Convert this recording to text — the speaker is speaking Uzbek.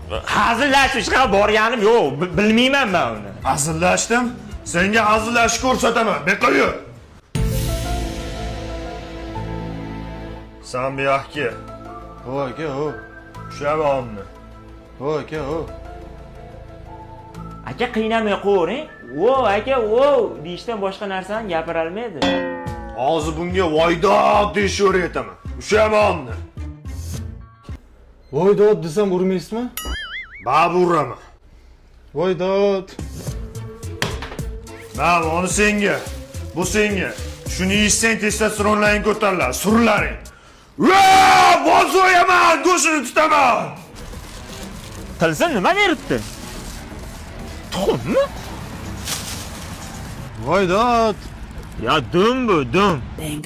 Hazillashishga borganim yo'q, bilmayman men uni. Hazillashdim. Senga hazillashni ko'rsataman. Beqo'y. Sen bir yahki. Voy aka, o. Shavonni. Voy aka, o. Aka qiynamay qo'ying. Vo, aka, vo deyishdan boshqa narsani gapira olmaydi. Hozir bunga voydod deshni o'rgataman. Shavonni. Voydod desam urmaysizmi? Ba'bu uraman. Voydod. Mana onu senga. Bu senga. Shuni yeysan testosteronlaring ko'tariladi. Surlaring. Voz o'yaman, go'shtini tutaman. Qilsin nima beribdi? Tuxummi? Voydod. Ya dum bu, dum. Bang.